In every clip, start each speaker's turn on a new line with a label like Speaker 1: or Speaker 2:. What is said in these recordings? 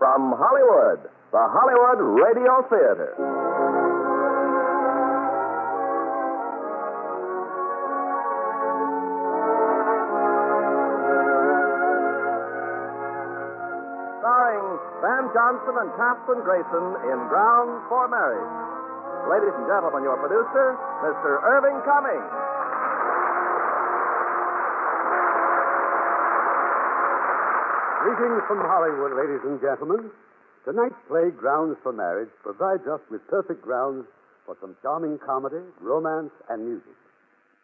Speaker 1: From Hollywood, the Hollywood Radio Theatre. Starring Van Johnson and Kathryn Grayson in Grounds for Marriage. Ladies and gentlemen, your producer, Mr. Irving Cummings.
Speaker 2: Greetings from Hollywood, ladies and gentlemen. Tonight's play, Grounds for Marriage, provides us with perfect grounds for some charming comedy, romance, and music.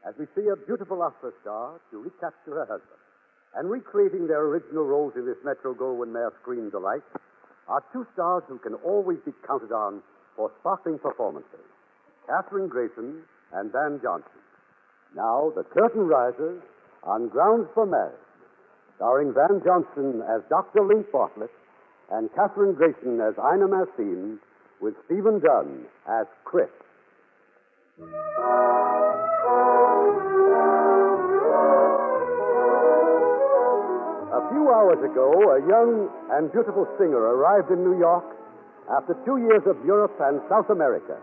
Speaker 2: As we see a beautiful opera star to recapture her husband, and recreating their original roles in this Metro-Goldwyn-Mayer screen delight, are two stars who can always be counted on for sparkling performances, Kathryn Grayson and Van Johnson. Now, the curtain rises on Grounds for Marriage, starring Van Johnson as Dr. Linc Bartlett and Kathryn Grayson as Ina Massine, with Stephen Dunn as Chris. A few hours ago, a young and beautiful singer arrived in New York after 2 years of Europe and South America.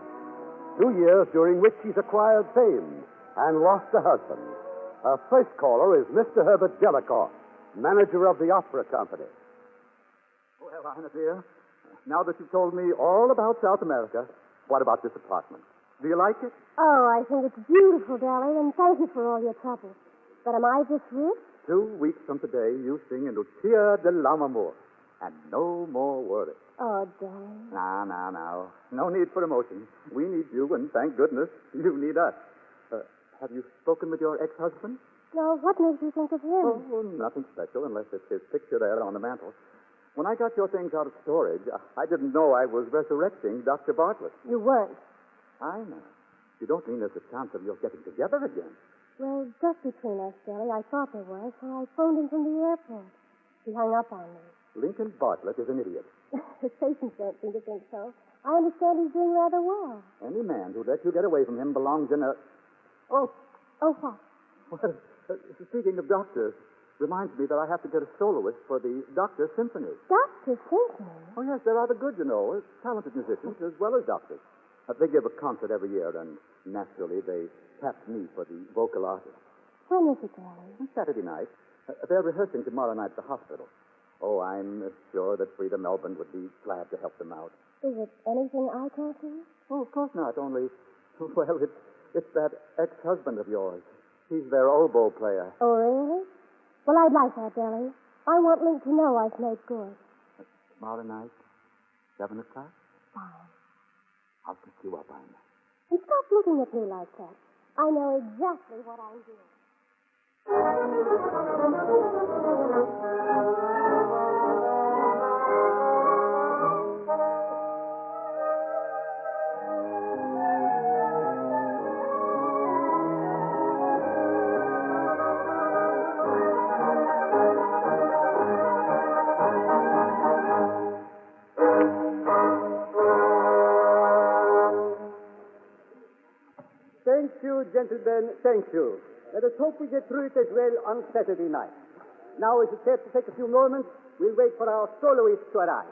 Speaker 2: 2 years during which she's acquired fame and lost a husband. Her first caller is Mr. Herbert Delacourt, manager of the opera company.
Speaker 3: Well, Ina, dear, now that you've told me all about South America, what about this apartment? Do you like it?
Speaker 4: Oh, I think it's beautiful, darling, and thank you for all your trouble. But am I just rich?
Speaker 3: 2 weeks from today, you sing in Lucia de l'Amour, and no more worry.
Speaker 4: Oh, darling.
Speaker 3: Now. No need for emotion. We need you, and thank goodness you need us. Have you spoken with your ex-husband?
Speaker 4: No, what makes you think of him?
Speaker 3: Oh, nothing special, unless it's his picture there on the mantel. When I got your things out of storage, I didn't know I was resurrecting Dr. Bartlett.
Speaker 4: You weren't.
Speaker 3: I know. You don't mean there's a chance of your getting together again?
Speaker 4: Well, just between us, Jelly, I thought there was, so I phoned him from the airport. He hung up on me.
Speaker 3: Lincoln Bartlett is an idiot.
Speaker 4: His patients don't seem to think so. I understand he's doing rather well.
Speaker 3: Any man who lets you get away from him belongs in a... Oh,
Speaker 4: what?
Speaker 3: Well, speaking of doctors, reminds me that I have to get a soloist for the Doctor Symphony.
Speaker 4: Dr. Symphony?
Speaker 3: Oh, yes, they're rather good, you know, talented musicians as well as doctors. They give a concert every year, and naturally they tapped me for the vocal artist.
Speaker 4: When is it, darling?
Speaker 3: Saturday night. They're rehearsing tomorrow night at the hospital. Oh, I'm sure that Frida Melbourne would be glad to help them out.
Speaker 4: Is it anything I can't do?
Speaker 3: Oh, of course not, only, well, it's that ex-husband of yours. He's their oboe player.
Speaker 4: Oh, really? Well, I'd like that, Jelly. I want Linc to know I've made good.
Speaker 3: Tomorrow night, 7 o'clock?
Speaker 4: Fine.
Speaker 3: I'll pick you up, Ina.
Speaker 4: And stop looking at me like that. I know exactly what I'm doing.
Speaker 2: Thank you, gentlemen. Thank you. Let us hope we get through it as well on Saturday night. Now, is it fair to take a few moments? We'll wait for our soloist to arrive.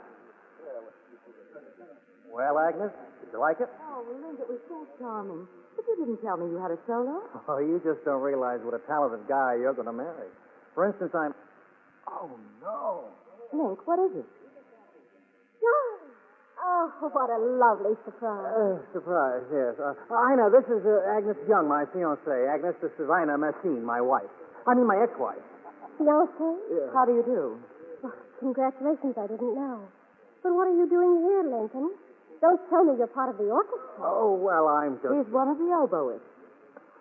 Speaker 5: Well, Agnes, did you like it?
Speaker 6: Oh, Linc, it was so charming. But you didn't tell me you had a solo.
Speaker 5: Oh, you just don't realize what a talented guy you're going to marry. For instance, Oh, no.
Speaker 6: Linc, what is it?
Speaker 4: Oh, what a lovely surprise.
Speaker 5: Surprise, yes. Ina, this is Agnes Young, my fiancée. Agnes, this is Ina Massine, my wife. I mean, my ex-wife.
Speaker 4: Fiancé?
Speaker 5: Yeah.
Speaker 6: How do you do?
Speaker 4: Oh, congratulations, I didn't know. But what are you doing here, Lincoln? Don't tell me you're part of the orchestra.
Speaker 5: Oh, well, I'm just...
Speaker 6: He's one of the oboists.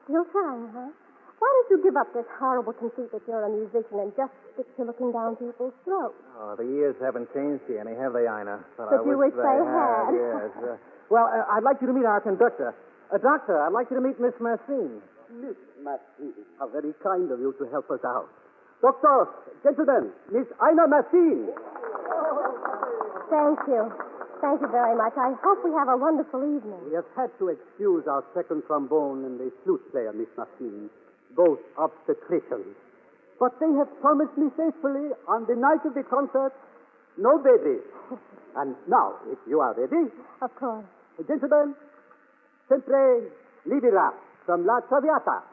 Speaker 4: Still trying, huh? Why don't you give up this horrible conceit that you're a musician and just stick to looking down people's throats?
Speaker 5: Oh, the years haven't changed you any, have they, Ina?
Speaker 4: But you wish they had.
Speaker 5: Yes. Well, I'd like you to meet our conductor. Doctor, I'd like you to meet Miss Massine.
Speaker 2: Miss Massine, how very kind of you to help us out. Doctor, gentlemen, Miss Ina Massine.
Speaker 4: Thank you. Thank you very much. I hope we have a wonderful evening.
Speaker 2: We have had to excuse our second trombone and the flute player, Miss Massine, both obstetricians. But they have promised me faithfully on the night of the concert no baby. And now, if you are ready,
Speaker 4: Of course.
Speaker 2: gentlemen, sempre libera from La Traviata.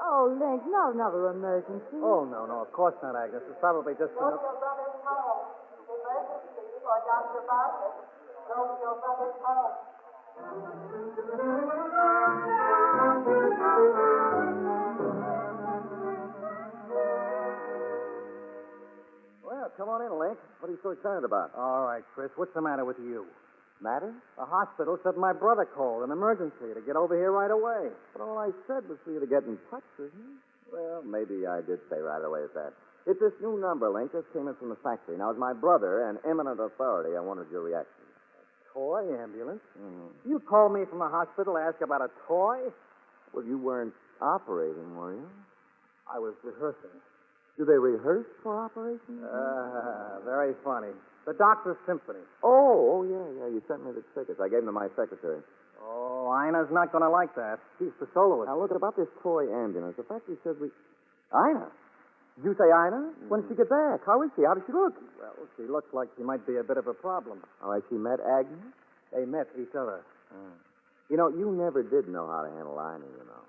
Speaker 6: Oh, Linc, not another emergency.
Speaker 5: Oh, no, of course not, Agnes. It's probably just
Speaker 7: Go to your brother's home. Emergency for Dr. Bartlett. Go to your brother's home.
Speaker 1: Well, come on in, Linc. What are you so excited about?
Speaker 5: All right, Chris, what's the matter with you?
Speaker 1: Matter?
Speaker 5: The hospital said my brother called, an emergency, to get over here right away.
Speaker 1: But all I said was for you to get in touch with me. Well, maybe I did say right away at that. It's this new number, Linc. Just came in from the factory. Now, as my brother, an eminent authority, I wanted your reaction.
Speaker 5: Toy ambulance?
Speaker 1: Mm-hmm.
Speaker 5: You called me from the hospital to ask about a toy?
Speaker 1: Well, you weren't operating, were you?
Speaker 5: I was rehearsing.
Speaker 1: Do they rehearse for operations?
Speaker 5: Very funny. The Doctor's Symphony.
Speaker 1: Oh, yeah. You sent me the tickets. I gave them to my secretary.
Speaker 5: Oh, Ina's not going to like that. She's the soloist.
Speaker 1: Now, look, about this toy ambulance. The factory says we... Ina? Did you say Ina? When did she get back? How is she? How does she look?
Speaker 5: Well, she looks like she might be a bit of a problem.
Speaker 1: Oh, has she met Agnes?
Speaker 5: They met each other.
Speaker 1: You know, you never did know how to handle Ina, you know.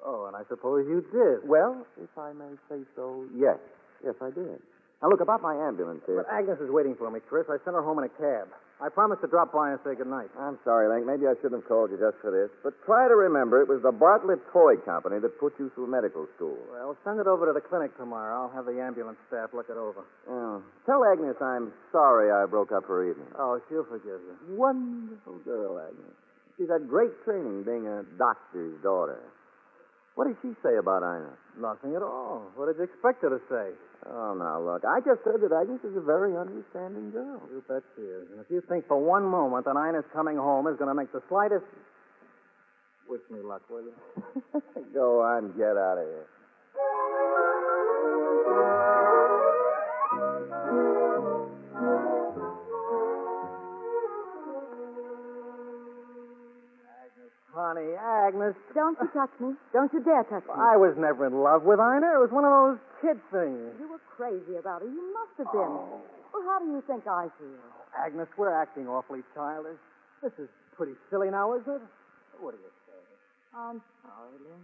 Speaker 5: Oh, and I suppose you did.
Speaker 1: Well, if I may say so, yes. Yes, I did. Now, look, about my ambulance here.
Speaker 5: But Agnes is waiting for me, Chris. I sent her home in a cab. I promised to drop by and say goodnight.
Speaker 1: I'm sorry, Linc. Maybe I shouldn't have called you just for this. But try to remember it was the Bartlett Toy Company that put you through medical school.
Speaker 5: Well, send it over to the clinic tomorrow. I'll have the ambulance staff look it over.
Speaker 1: Oh. Tell Agnes I'm sorry I broke up her evening.
Speaker 5: Oh, she'll forgive you.
Speaker 1: Wonderful girl, Agnes. She's had great training being a doctor's daughter. What did she say about Ina?
Speaker 5: Nothing at all. What did you expect her to say?
Speaker 1: Oh, now, look, I just said that Agnes is a very understanding girl.
Speaker 5: You bet she is. And if you think for one moment that Ina's coming home is going to make the slightest... Wish me luck, will you?
Speaker 1: Go on, get out of here.
Speaker 5: Honey, Agnes.
Speaker 6: Don't you touch me. Don't you dare touch me.
Speaker 5: I was never in love with Ina. It was one of those kid things.
Speaker 6: You were crazy about her. You must have been. Well, how do you think I feel?
Speaker 5: Agnes, we're acting awfully childish. This is pretty silly now, isn't it? What do you say?
Speaker 6: I'm sorry, Lynn.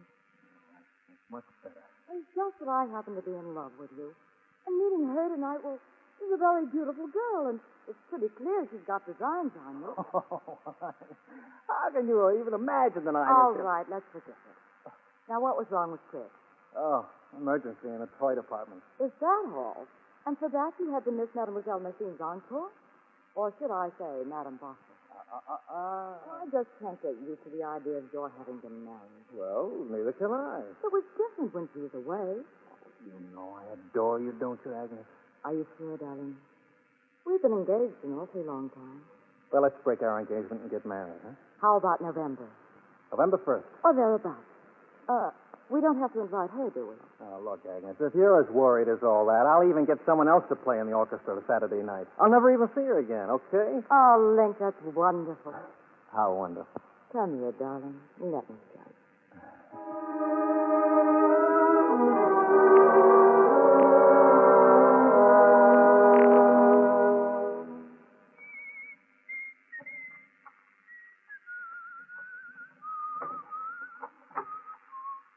Speaker 5: That's much better.
Speaker 6: It's just that I happen to be in love with you. And meeting her tonight, well, she's a very beautiful girl, and it's pretty clear she's got designs on you.
Speaker 5: How can you even imagine that I...
Speaker 6: All right, let's forget it. Now, what was wrong with Chris?
Speaker 5: Oh, emergency in the toy department.
Speaker 6: Is that all? And for that, you had to miss Mademoiselle Massine's encore? Or should I say, Madam Bartlett? I just can't get used to the idea of your having been married.
Speaker 5: Well, neither can I.
Speaker 6: It was different when she was away.
Speaker 5: You know I adore you, don't you, Agnes?
Speaker 6: Are you sure, darling? We've been engaged an awfully long time.
Speaker 5: Well, let's break our engagement and get married, huh?
Speaker 6: How about November?
Speaker 5: November 1st.
Speaker 6: Or thereabouts. We don't have to invite her, do we?
Speaker 5: Oh, look, Agnes, if you're as worried as all that, I'll even get someone else to play in the orchestra Saturday night. I'll never even see her again, okay?
Speaker 6: Oh, Linc, that's wonderful.
Speaker 5: How wonderful.
Speaker 6: Come here, darling. Let me judge.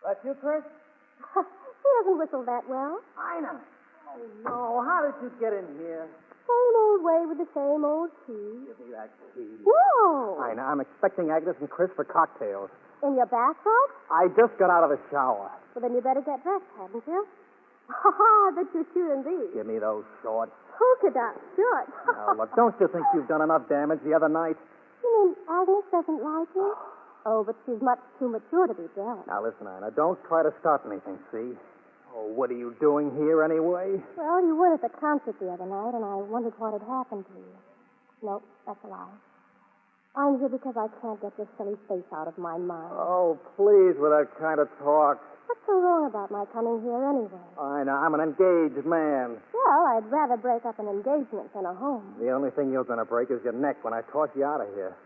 Speaker 5: That you, Chris?
Speaker 4: He doesn't whistle that well.
Speaker 5: Ina. Oh, no. How did you get in here?
Speaker 4: Same old way with the same old key.
Speaker 5: Give me that key.
Speaker 4: No!
Speaker 5: Ina, I'm expecting Agnes and Chris for cocktails.
Speaker 4: In your bathrobe?
Speaker 5: I just got out of the shower.
Speaker 4: Well, then you better get dressed, hadn't you? Ha, that you shouldn't be.
Speaker 5: Give me those shorts.
Speaker 4: Polka dot shorts.
Speaker 5: Now, look, don't you think you've done enough damage the other night?
Speaker 4: You mean Agnes doesn't like you? Oh, but she's much too mature to be jealous.
Speaker 5: Now, listen, Ina, don't try to start anything, see? Oh, what are you doing here anyway?
Speaker 4: Well, you were at the concert the other night, and I wondered what had happened to you. Nope, that's a lie. I'm here because I can't get your silly face out of my mind.
Speaker 5: Oh, please, with that kind of talk.
Speaker 4: What's so wrong about my coming here anyway?
Speaker 5: Ina, I'm an engaged man.
Speaker 4: Well, I'd rather break up an engagement than a home.
Speaker 5: The only thing you're going to break is your neck when I toss you out of here.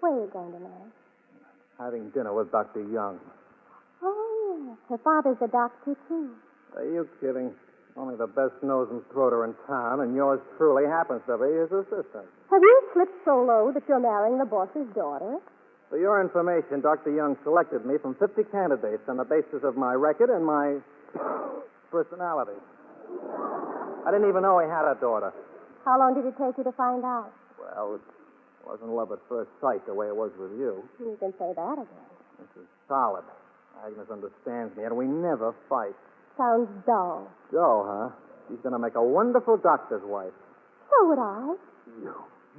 Speaker 4: Where are you going tonight?
Speaker 5: Having dinner with Dr. Young.
Speaker 4: Oh, yes. Her father's a doctor, too.
Speaker 5: Are you kidding? Only the best nose and throater in town, and yours truly happens to be his assistant.
Speaker 4: Have you slipped so low that you're marrying the boss's daughter?
Speaker 5: For your information, Dr. Young selected me from 50 candidates on the basis of my record and my personality. I didn't even know he had a daughter.
Speaker 4: How long did it take you to find out?
Speaker 5: Well, it wasn't love at first sight the way it was with you.
Speaker 4: You can say that again.
Speaker 5: This is solid. Agnes understands me, and we never fight.
Speaker 4: Sounds dull.
Speaker 5: Joe, huh? She's going to make a wonderful doctor's wife.
Speaker 4: So would I.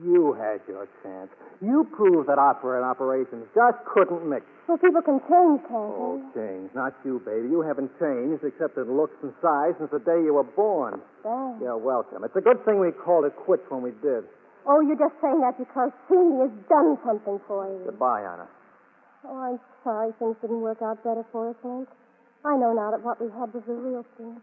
Speaker 5: You had your chance. You proved that opera and operations just couldn't mix.
Speaker 4: Well, people can change, can't
Speaker 5: Oh,
Speaker 4: they?
Speaker 5: change. Not you, baby. You haven't changed except in looks and size since the day you were born.
Speaker 4: Thanks.
Speaker 5: You're welcome. It's a good thing we called it quits when we did.
Speaker 4: Oh, you're just saying that because Cindy has done something for you.
Speaker 5: Goodbye, Anna.
Speaker 4: Oh, I'm sorry things didn't work out better for us, Linc. I know now that what we had was the real thing.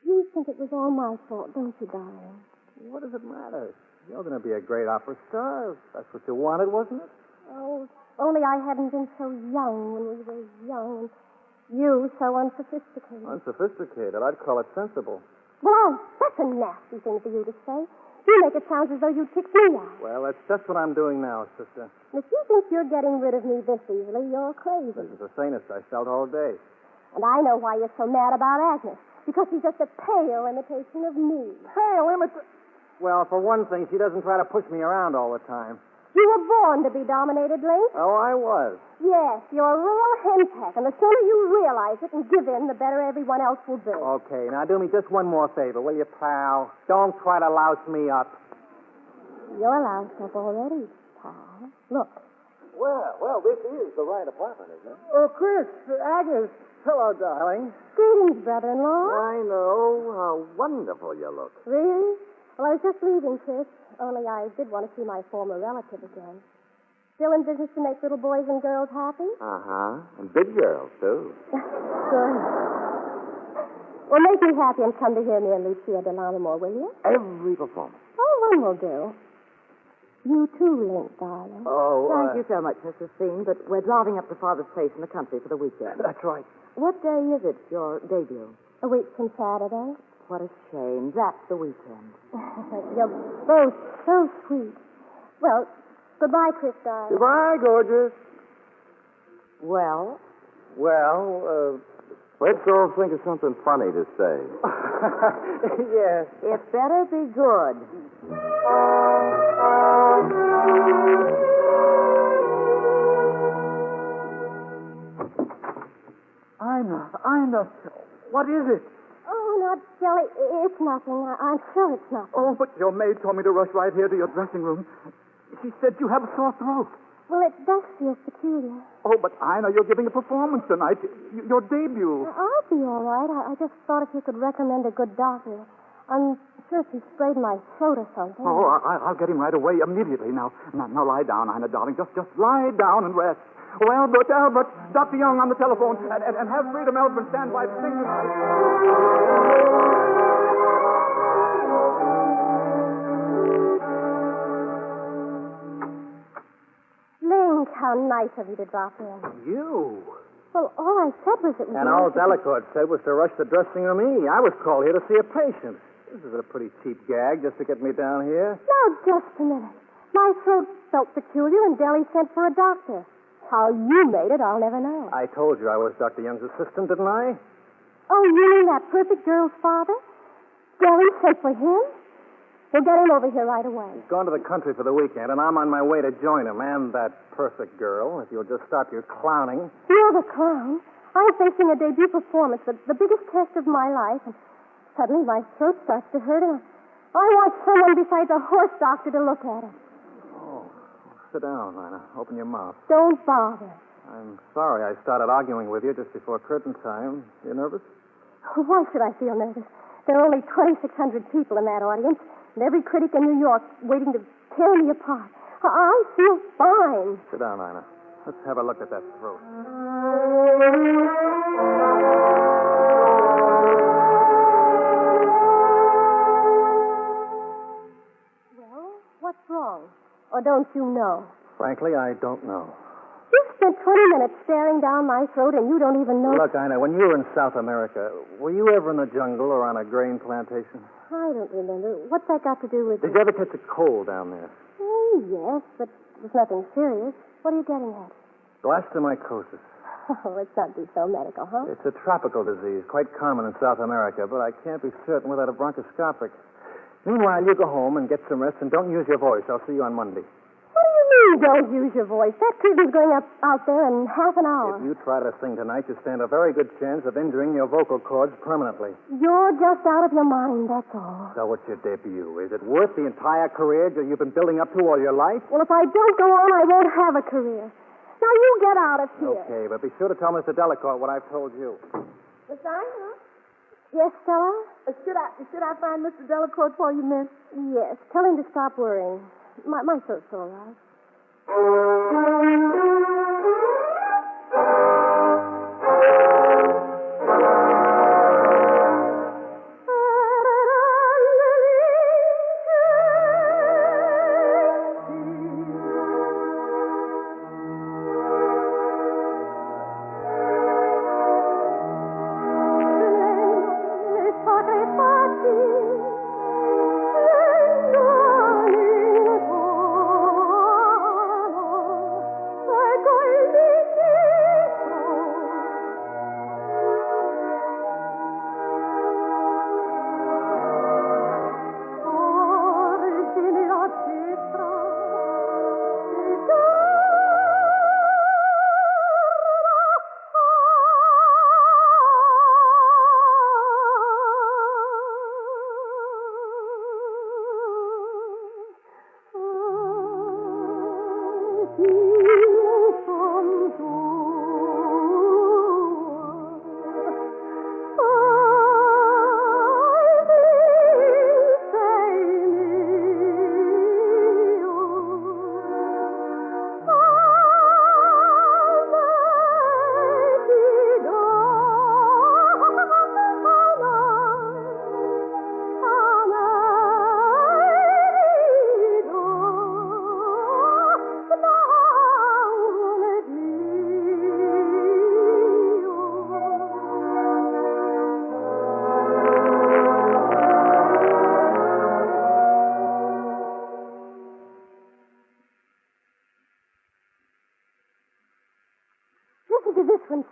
Speaker 4: You think it was all my fault, don't you, darling?
Speaker 5: What does it matter? You're going to be a great opera star. That's what you wanted, wasn't it?
Speaker 4: Oh, only I hadn't been so young when we were young, and you so unsophisticated.
Speaker 5: Unsophisticated. I'd call it sensible.
Speaker 4: Well, that's a nasty thing for you to say. You make it sound as though you kicked me out.
Speaker 5: Well, that's just what I'm doing now, sister.
Speaker 4: And if you think you're getting rid of me this easily, you're crazy.
Speaker 5: This is the sanest I felt all day.
Speaker 4: And I know why you're so mad about Agnes. Because she's just a pale imitation of me.
Speaker 5: Pale imitation? Well, for one thing, she doesn't try to push me around all the time.
Speaker 4: You were born to be dominated, Linc.
Speaker 5: Oh, I was.
Speaker 4: Yes, you're a real henpeck, and the sooner you realize it and give in, the better everyone else will be.
Speaker 5: Okay, now do me just one more favor, will you, pal? Don't try to louse me up.
Speaker 4: You're loused up already, pal. Look.
Speaker 1: Well, this is the right apartment, isn't it?
Speaker 5: Oh, Chris, Agnes. Hello, darling.
Speaker 4: Greetings, brother-in-law.
Speaker 1: I know. How wonderful you look.
Speaker 4: Really? Well, I was just leaving, Chris. Only I did want to see my former relative again. Still in business to make little boys and girls happy?
Speaker 1: Uh-huh. And big girls, too.
Speaker 4: Good. Well, make me happy and come to hear me and Lucia Delano, will you?
Speaker 1: Every performance.
Speaker 4: Oh, one will do. You too, Linc, darling.
Speaker 5: Oh,
Speaker 6: Thank you so much, Mrs. Steen, but we're driving up to Father's place in the country for the weekend.
Speaker 5: That's right.
Speaker 6: What day is it, your debut?
Speaker 4: A week from Saturday.
Speaker 6: What a shame. That's the weekend.
Speaker 4: You're both so sweet. Well, goodbye, Chris, darling.
Speaker 1: Goodbye, gorgeous.
Speaker 6: Well?
Speaker 1: Well, let's go think of something funny to say.
Speaker 5: Yes.
Speaker 6: It better be good.
Speaker 5: Ina, what is it?
Speaker 4: Oh, now Jelly, it's nothing. I'm sure it's nothing.
Speaker 3: Oh, but your maid told me to rush right here to your dressing room. She said you have a sore throat.
Speaker 4: Well, it does feel peculiar.
Speaker 3: Oh, but Ina, you're giving a performance tonight. Your debut.
Speaker 4: I'll be all right. I just thought if you could recommend a good doctor. I'm sure she sprayed my throat or something.
Speaker 3: Oh, I'll get him right away, immediately. Now lie down, Ina, darling. Just lie down and rest. Oh, Albert, Dr. Young on the telephone, and have Freedom Elfman stand by to sing tonight.
Speaker 4: Linc, how nice of you to drop in.
Speaker 5: You?
Speaker 4: Well, all I said was it was...
Speaker 5: And all Delacourt said was to rush the dressing room E. I was called here to see a patient. This is a pretty cheap gag just to get me down here.
Speaker 4: Now, just a minute. My throat felt peculiar, and Deli sent for a doctor. How you made it, I'll never know.
Speaker 5: I told you I was Dr. Young's assistant, didn't I?
Speaker 4: Oh, you mean that perfect girl's father? Deli sent for him? We'll get him over here right away.
Speaker 5: He's gone to the country for the weekend, and I'm on my way to join him. And that perfect girl, if you'll just stop your clowning.
Speaker 4: You're the clown. I'm facing a debut performance, the biggest test of my life, and suddenly my throat starts to hurt, and I want someone besides a horse doctor to look at it.
Speaker 5: Oh, sit down, Lina. Open your mouth.
Speaker 4: Don't bother.
Speaker 5: I'm sorry I started arguing with you just before curtain time. You nervous?
Speaker 4: Why should I feel nervous? There are only 2,600 people in that audience, and every critic in New York waiting to tear me apart. I feel fine.
Speaker 5: Sit down, Ina. Let's have a look at that throat.
Speaker 4: Well, what's wrong? Or don't you know?
Speaker 5: Frankly, I don't know.
Speaker 4: You spent 20 minutes staring down my throat, and you don't even know...
Speaker 5: Look, Ina, when you were in South America, were you ever in the jungle or on a grain plantation?
Speaker 4: I don't remember. What's that got to do with...
Speaker 5: Did you ever catch a cold down there?
Speaker 4: Oh, yes, but it was nothing serious. What are you getting at?
Speaker 5: Blastomycosis.
Speaker 4: Oh, let's not be so medical, huh?
Speaker 5: It's a tropical disease, quite common in South America, but I can't be certain without a bronchoscopic. Meanwhile, you go home and get some rest, and don't use your voice. I'll see you on Monday.
Speaker 4: What do you mean, don't use your voice? That curtain's going up out there in half an hour.
Speaker 5: If you try to sing tonight, you stand a very good chance of injuring your vocal cords permanently.
Speaker 4: You're just out of your mind, that's all.
Speaker 5: So it's your debut. Is it worth the entire career that you've been building up to all your life?
Speaker 4: Well, if I don't go on, I won't have a career. Now, you get out of here.
Speaker 5: Okay, but be sure to tell Mr. Delacourt what I've told you.
Speaker 6: Miss Ina?
Speaker 4: Yes, Stella?
Speaker 6: Should I find Mr. Delacourt for you, miss?
Speaker 4: Yes. Tell him to stop worrying. My throat's all right.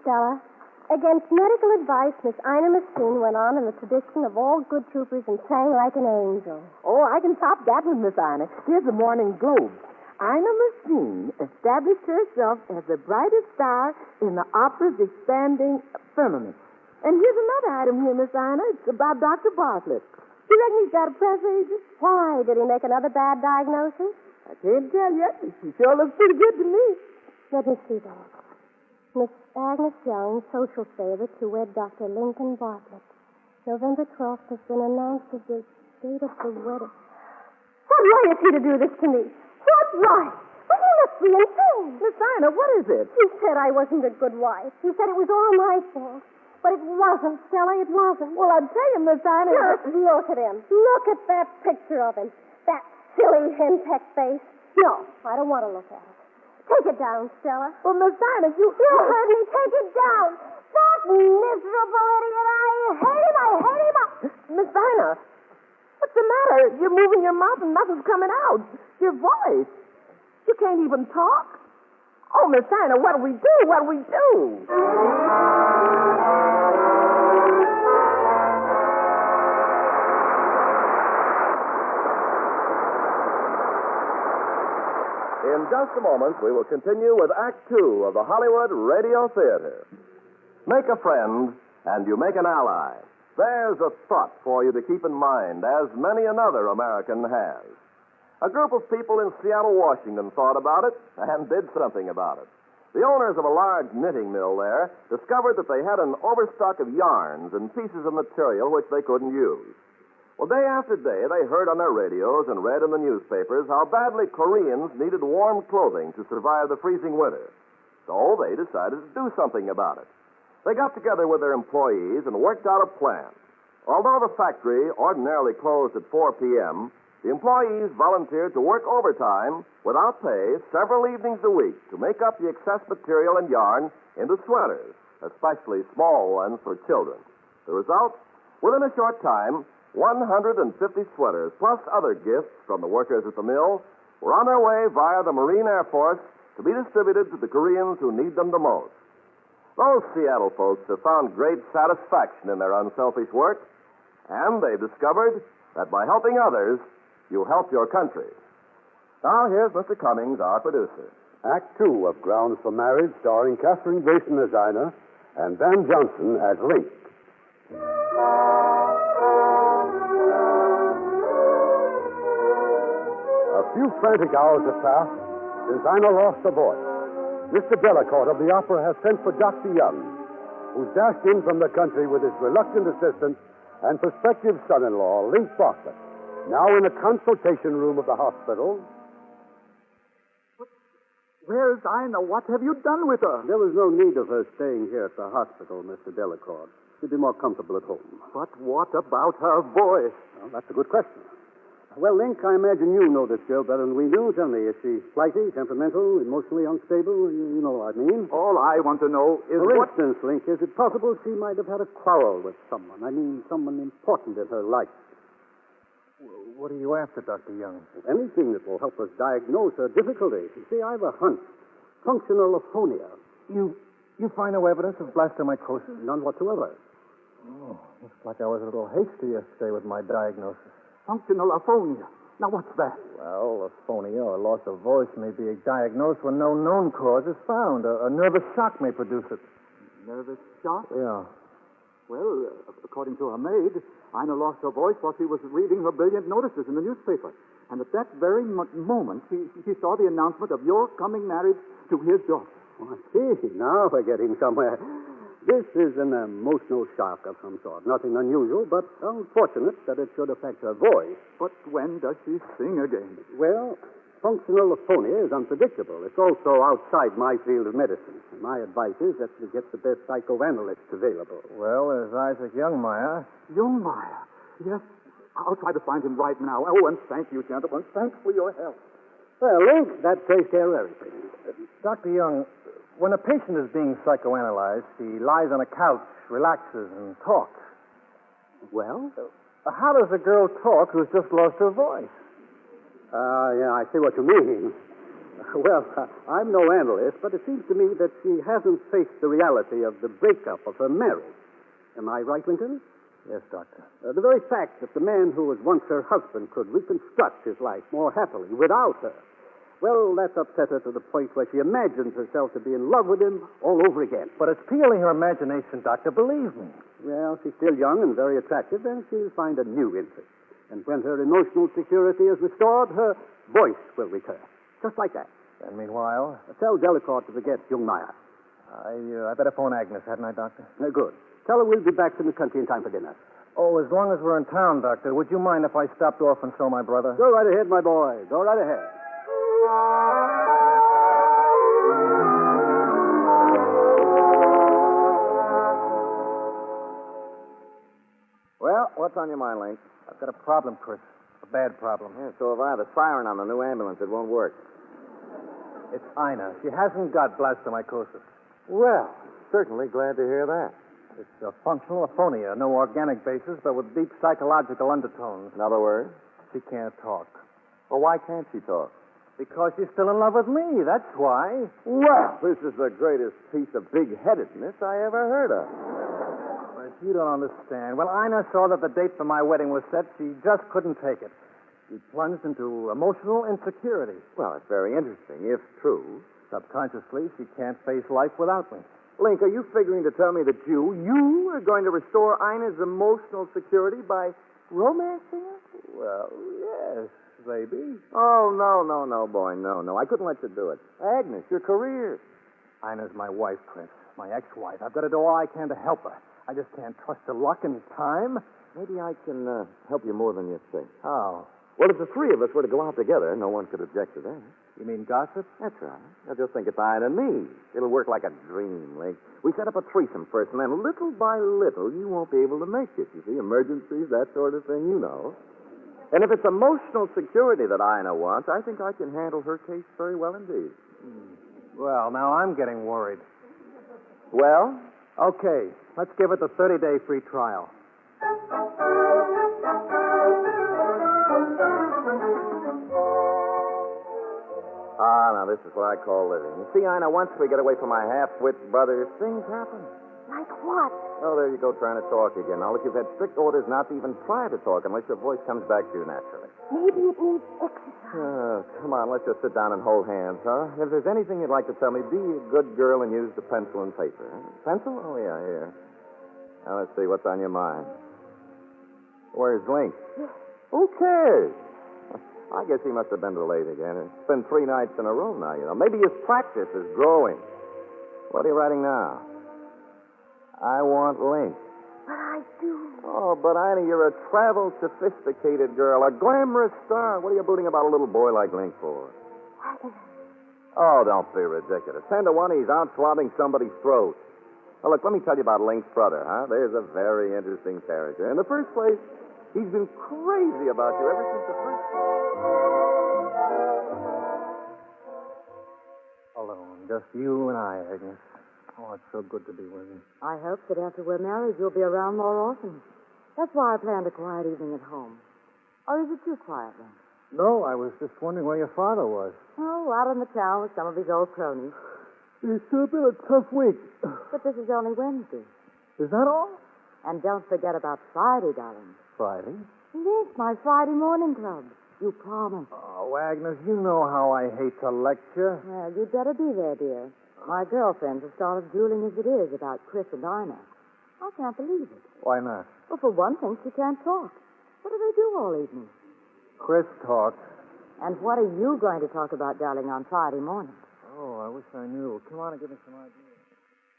Speaker 4: Stella. Against medical advice, Miss Ina Massine went on in the tradition of all good troopers and sang like an angel.
Speaker 6: Oh, I can top that one, Miss Ina. Here's the Morning Globe. Ina Massine established herself as the brightest star in the opera's expanding firmament.
Speaker 8: And here's another item here, Miss Ina. It's about Dr. Bartlett. You reckon he's got a press agent?
Speaker 4: Why? Did he make another bad diagnosis?
Speaker 8: I can't tell yet. He sure looks pretty good to me.
Speaker 4: Let me see that. Miss Agnes Young, social favor to wed Dr. Lincoln Bartlett. November 12th has been announced as the date of the wedding. What right is he to do this to me? What right? Well, he must be insane.
Speaker 8: Miss Ina, what is it?
Speaker 4: He said I wasn't a good wife. He said it was all my fault. But it wasn't, Stella, it wasn't.
Speaker 8: Well, I'll tell you, Miss Ina.
Speaker 4: Just look at him. Look at that picture of him. That silly henpeck face. No, I don't want to look at it. Take it down, Stella.
Speaker 8: Well, Miss Ina,
Speaker 4: You heard me. Take it down. That miserable idiot. I hate him.
Speaker 8: Miss Ina, what's the matter? You're moving your mouth and nothing's coming out. Your voice. You can't even talk. Oh, Miss Ina, what'll we do? What'll we do?
Speaker 9: In just a moment, we will continue with Act Two of the Hollywood Radio Theatre. Make a friend, and you make an ally. There's a thought for you to keep in mind, as many another American has. A group of people in Seattle, Washington thought about it and did something about it. The owners of a large knitting mill there discovered that they had an overstock of yarns and pieces of material which they couldn't use. Well, day after day, they heard on their radios and read in the newspapers how badly Koreans needed warm clothing to survive the freezing winter. So they decided to do something about it. They got together with their employees and worked out a plan. Although the factory ordinarily closed at 4 p.m., the employees volunteered to work overtime without pay several evenings a week to make up the excess material and yarn into sweaters, especially small ones for children. The result? Within a short time, 150 sweaters, plus other gifts from the workers at the mill, were on their way via the Marine Air Force to be distributed to the Koreans who need them the most. Those Seattle folks have found great satisfaction in their unselfish work, and they've discovered that by helping others, you help your country. Now, here's Mr. Cummings, our producer.
Speaker 2: Act Two of Grounds for Marriage, starring Kathryn Grayson as Ina and Van Johnson as Linc. A few frantic hours have passed since Ina lost her voice. Mr. Delacourt of the opera has sent for Dr. Young, who's dashed in from the country with his reluctant assistant and prospective son-in-law, Linc Bartlett, now in a consultation room of the hospital.
Speaker 3: Where's Ina? What have you done with her?
Speaker 2: There was no need of her staying here at the hospital, Mr. Delacourt. She'd be more comfortable at home.
Speaker 3: But what about her voice?
Speaker 2: Well, that's a good question. Well, Linc, I imagine you know this girl better than we do. Tell me, is she flighty, temperamental, emotionally unstable? You know what I mean.
Speaker 3: All I want to know is
Speaker 2: For instance, Linc, is it possible she might have had a quarrel with someone? I mean, someone important in her life.
Speaker 5: What are you after, Dr. Young?
Speaker 2: Anything that will help us diagnose her difficulty. You see, I have a hunch. Functional aphonia.
Speaker 5: You find no evidence of blastomycosis?
Speaker 2: None whatsoever.
Speaker 5: Oh, looks like I was a little hasty yesterday with my diagnosis.
Speaker 3: functional aphonia. Now, what's that?
Speaker 5: Well, aphonia or loss of voice may be diagnosed when no known cause is found. A nervous shock may produce it.
Speaker 3: Nervous shock?
Speaker 5: Yeah.
Speaker 3: Well, according to her maid, Ina lost her voice while she was reading her brilliant notices in the newspaper. And at that very moment, she saw the announcement of your coming marriage to his daughter.
Speaker 2: Oh, I see. Now we're getting somewhere. This is an emotional shock of some sort. Nothing unusual, but unfortunate that it should affect her voice.
Speaker 3: But when does she sing again?
Speaker 2: Well, functional aphonia is unpredictable. It's also outside my field of medicine. And my advice is that you get the best psychoanalyst available.
Speaker 5: Well, there's Isaac Youngmeyer.
Speaker 3: Youngmeyer? Yes. I'll try to find him right now. Oh, and thank you, gentlemen. Thanks for your help.
Speaker 2: Well, Linc, that takes care of everything.
Speaker 5: Dr. Young, when a patient is being psychoanalyzed, he lies on a couch, relaxes, and talks.
Speaker 2: Well?
Speaker 5: How does a girl talk who's just lost her voice?
Speaker 2: Yeah, I see what you mean. Well, I'm no analyst, but it seems to me that she hasn't faced the reality of the breakup of her marriage. Am I right, Lincoln?
Speaker 5: Yes, Doctor.
Speaker 2: The very fact that the man who was once her husband could reconstruct his life more happily without her Well, that's upset her to the point where she imagines herself to be in love with him all over again.
Speaker 5: But it's peeling her imagination, Doctor, believe me.
Speaker 2: Well, she's still young and very attractive, and she'll find a new interest. And when her emotional security is restored, her voice will return. Just like that.
Speaker 5: And meanwhile?
Speaker 2: Tell Delacourt to forget young Meyer.
Speaker 5: I better phone Agnes, hadn't I, Doctor?
Speaker 2: Good. Tell her we'll be back from the country in time for dinner.
Speaker 5: Oh, as long as we're in town, Doctor, would you mind if I stopped off and saw my brother?
Speaker 2: Go right ahead, my boy. Go right ahead.
Speaker 1: Well, what's on your mind, Linc?
Speaker 5: I've got a problem, Chris. A bad problem.
Speaker 1: Yeah, so have I. The siren on the new ambulance, it won't work.
Speaker 5: It's Ina. She hasn't got blastomycosis.
Speaker 1: Well, certainly glad to hear that.
Speaker 5: It's a functional aphonia, no organic basis, but with deep psychological undertones.
Speaker 1: In other words?
Speaker 5: She can't talk.
Speaker 1: Well, why can't she talk?
Speaker 5: Because she's still in love with me, that's why.
Speaker 1: Well, this is the greatest piece of big-headedness I ever heard of.
Speaker 5: But you don't understand. When Ina saw that the date for my wedding was set, she just couldn't take it. She plunged into emotional insecurity.
Speaker 1: Well, it's very interesting, if true.
Speaker 5: Subconsciously, she can't face life without me.
Speaker 1: Linc, are you figuring to tell me that you are going to restore Ina's emotional security by romancing her?
Speaker 5: Well, yes, maybe.
Speaker 1: Oh, no, boy, no. I couldn't let you do it. Agnes, your career.
Speaker 5: Ina's my wife, Chris. My ex-wife. I've got to do all I can to help her. I just can't trust her luck and time.
Speaker 1: Maybe I can help you more than you think.
Speaker 5: How?
Speaker 1: Well, if the three of us were to go out together, no one could object to that.
Speaker 5: You mean gossip?
Speaker 1: That's right. Now, just think it's Ina and me. It'll work like a dream, Linc. We set up a threesome first, and then little by little, you won't be able to make it. You see, emergencies, that sort of thing, you know. And if it's emotional security that Ina wants, I think I can handle her case very well indeed.
Speaker 5: Well, now I'm getting worried.
Speaker 1: Well?
Speaker 5: Okay, let's give it the 30-day free trial.
Speaker 1: Now this is what I call living. You see, Ina, once we get away from my half-wit brother, things happen.
Speaker 4: Like what?
Speaker 1: Oh, there you go, trying to talk again. Now, look, you've had strict orders not to even try to talk unless your voice comes back to you naturally.
Speaker 4: Maybe it needs exercise.
Speaker 1: Oh, come on, let's just sit down and hold hands, huh? If there's anything you'd like to tell me, be a good girl and use the pencil and paper. Pencil? Oh, yeah, here. Now, let's see, what's on your mind? Where's Linc? Who cares? I guess he must have been delayed again. It's been 3 nights in a row now, you know. Maybe his practice is growing. What are you writing now? I want Linc.
Speaker 4: But I do.
Speaker 1: Oh, but Ina, you're a traveled, sophisticated girl, a glamorous star. What are you booting about a little boy like Linc for?
Speaker 4: Agnes.
Speaker 1: Oh, don't be ridiculous. 10 to 1, he's out swabbing somebody's throat. Now, look, let me tell you about Linc's brother, huh? There's a very interesting character. In the first place, he's been crazy about you ever since the first...
Speaker 5: Alone, just you and I, Agnes. Oh, it's so good to be with you.
Speaker 6: I hope that after we're married, you'll be around more often. That's why I planned a quiet evening at home. Or is it too quiet, then?
Speaker 5: No, I was just wondering where your father was.
Speaker 6: Oh, out in the town with some of his old cronies.
Speaker 5: It's been a tough week.
Speaker 6: But this is only Wednesday.
Speaker 5: Is that all?
Speaker 6: And don't forget about Friday, darling.
Speaker 5: Friday?
Speaker 6: Yes, my Friday morning club. You promised.
Speaker 5: Oh, Agnes, you know how I hate to lecture.
Speaker 6: Well, you'd better be there, dear. My girlfriends have started drooling as it is about Chris and Ina. I can't believe it.
Speaker 5: Why not?
Speaker 6: Well, for one thing, she can't talk. What do they do all evening?
Speaker 5: Chris talks.
Speaker 6: And what are you going to talk about, darling, on Friday morning?
Speaker 5: Oh, I wish I knew. Come on and give me some ideas.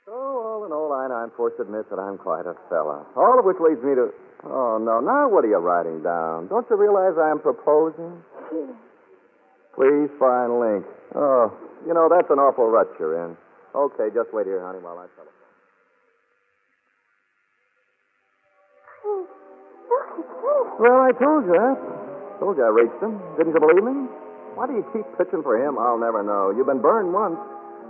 Speaker 1: So, all in all, Ina, I'm forced to admit that I'm quite a fella. All of which leads me to... Oh, no, now what are you writing down? Don't you realize I'm proposing? Please find Linc. Oh, you know, that's an awful rut you're in. Okay, just wait here, honey, while I tell it.
Speaker 4: Look, it's Linc.
Speaker 1: Well, I told you. Told you I reached him. Didn't you believe me? Why do you keep pitching for him? I'll never know. You've been burned once.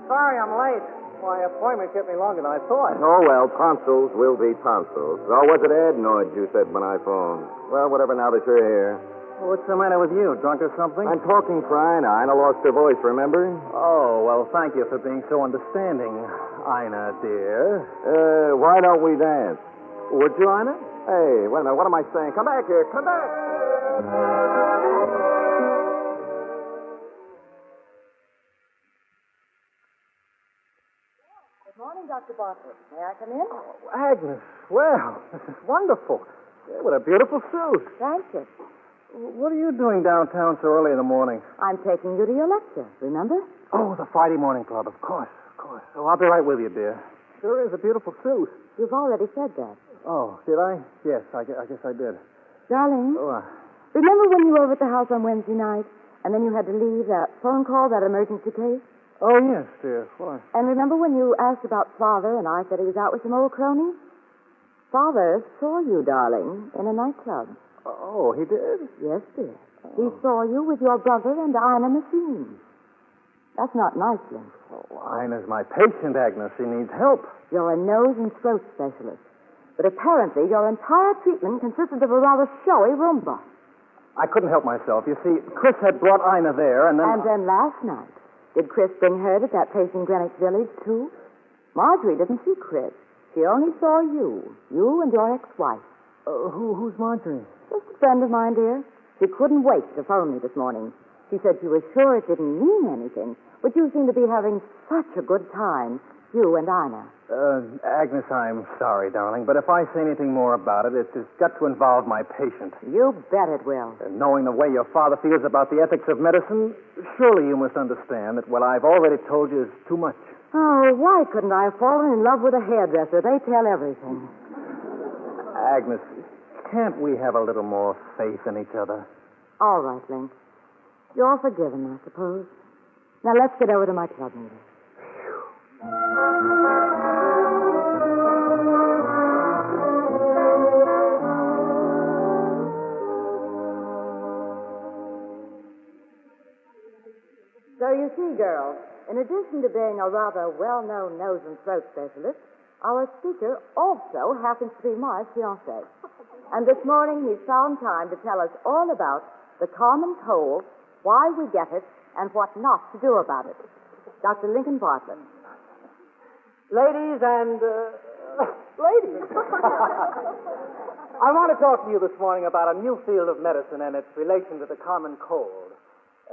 Speaker 5: Sorry I'm late. My appointment kept me longer than I thought.
Speaker 1: Oh, well, tonsils will be tonsils. Or was it adenoids you said when I phoned? Well, whatever now that you're here.
Speaker 5: What's the matter with you? Drunk or something?
Speaker 1: I'm talking for Ina. Ina lost her voice, remember?
Speaker 5: Oh, well, thank you for being so understanding, Ina, dear.
Speaker 1: Why don't we dance?
Speaker 5: Would you, Ina?
Speaker 1: Hey, wait a minute. What am I saying? Come back here. Come back.
Speaker 6: Good morning, Dr. Bartlett. May I come in?
Speaker 5: Oh, Agnes, well, this is wonderful. Yeah, what a beautiful suit.
Speaker 6: Thank you.
Speaker 5: What are you doing downtown so early in the morning?
Speaker 6: I'm taking you to your lecture, remember?
Speaker 5: Oh, the Friday morning club, of course. Oh, I'll be right with you, dear. Sure is a beautiful suit.
Speaker 6: You've already said that.
Speaker 5: Oh, did I? Yes, I guess I did.
Speaker 6: Darling,
Speaker 5: Oh,
Speaker 6: remember when you were over at the house on Wednesday night, and then you had to leave that phone call, that emergency case?
Speaker 5: oh yes, dear. Why?
Speaker 6: And remember when you asked about Father, and I said he was out with some old cronies? Father saw you, darling, in a nightclub.
Speaker 5: Oh, he did?
Speaker 6: Yes, dear. He saw you with your brother and Ina Massine. That's not nice, Linc.
Speaker 5: Oh, Ina's my patient, Agnes. She needs help.
Speaker 6: You're a nose and throat specialist. But apparently your entire treatment consisted of a rather showy Roomba.
Speaker 5: I couldn't help myself. You see, Chris had brought Ina there, and then...
Speaker 6: And then last night, did Chris bring her to that place in Greenwich Village, too? Marjorie didn't see Chris. She only saw you and your ex-wife.
Speaker 5: Who's Marjorie?
Speaker 6: Just a friend of mine, dear. She couldn't wait to phone me this morning. She said she was sure it didn't mean anything, but you seem to be having such a good time, you and Ina.
Speaker 5: Agnes, I'm sorry, darling, but if I say anything more about it, it's got to involve my patient.
Speaker 6: You bet it will.
Speaker 5: And knowing the way your father feels about the ethics of medicine, surely you must understand that what I've already told you is too much.
Speaker 6: Oh, why couldn't I have fallen in love with a hairdresser? They tell everything.
Speaker 5: Agnes, can't we have a little more faith in each other?
Speaker 6: All right, Linc. You're forgiven, I suppose. Now let's get over to my club meeting. So you see, girls, in addition to being a rather well-known nose and throat specialist, our speaker also happens to be my fiancé. And this morning he's found time to tell us all about the common cold, why we get it, and what not to do about it. Dr. Lincoln Bartlett.
Speaker 5: Ladies and, ladies. I want to talk to you this morning about a new field of medicine and its relation to the common cold.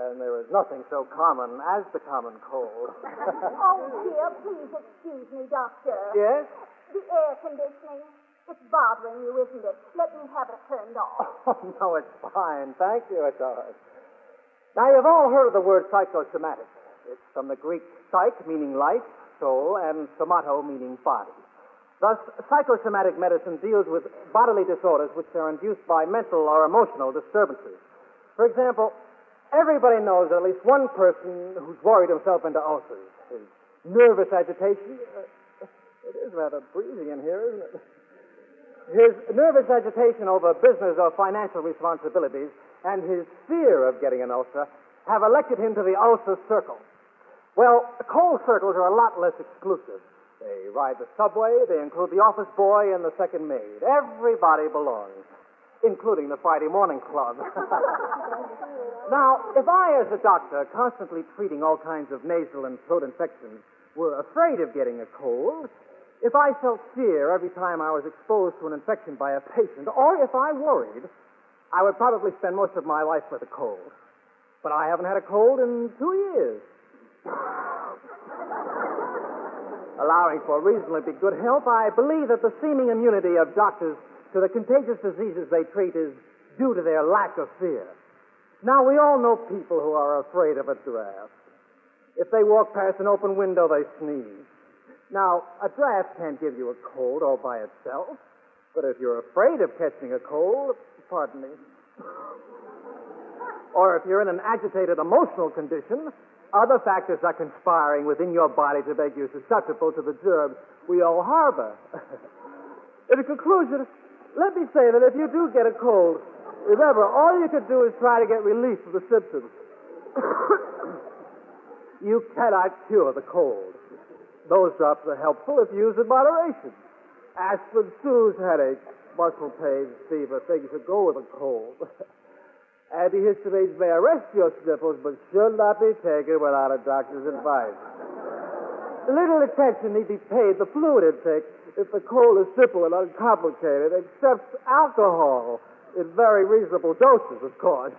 Speaker 5: And there is nothing so common as the common cold.
Speaker 7: Oh, dear, please excuse me, Doctor.
Speaker 5: Yes?
Speaker 7: The air conditioning. It's bothering you, isn't it? Let me have it turned off.
Speaker 5: Oh, no, it's fine. Thank you. It's all right. Now, you've all heard of the word psychosomatic. It's from the Greek psyche, meaning life, soul, and somato, meaning body. Thus, psychosomatic medicine deals with bodily disorders which are induced by mental or emotional disturbances. For example, everybody knows at least one person who's worried himself into ulcers. His nervous agitation... it is rather breezy in here, isn't it? His nervous agitation over business or financial responsibilities and his fear of getting an ulcer have elected him to the ulcer circle. Well, cold circles are a lot less exclusive. They ride the subway, they include the office boy and the second maid. Everybody belongs, including the Friday morning club. Now, if I, as a doctor, constantly treating all kinds of nasal and throat infections, were afraid of getting a cold, if I felt fear every time I was exposed to an infection by a patient, or if I worried, I would probably spend most of my life with a cold. But I haven't had a cold in 2 years. Allowing for reasonably good health, I believe that the seeming immunity of doctors to the contagious diseases they treat is due to their lack of fear. Now, we all know people who are afraid of a draft. If they walk past an open window, they sneeze. Now, a draft can't give you a cold all by itself, but if you're afraid of catching a cold, pardon me, or if you're in an agitated emotional condition, other factors are conspiring within your body to make you susceptible to the germs we all harbor. In conclusion, let me say that if you do get a cold, remember, all you can do is try to get relief from the symptoms. You cannot cure the cold. Those drops are helpful if used in moderation. Aspirin soothes headaches, muscle pains, fever, things that go with a cold. Antihistamines may arrest your sniffles, but should not be taken without a doctor's advice. Little attention need be paid to fluid intake if the cold is simple and uncomplicated, except alcohol, in very reasonable doses, of course,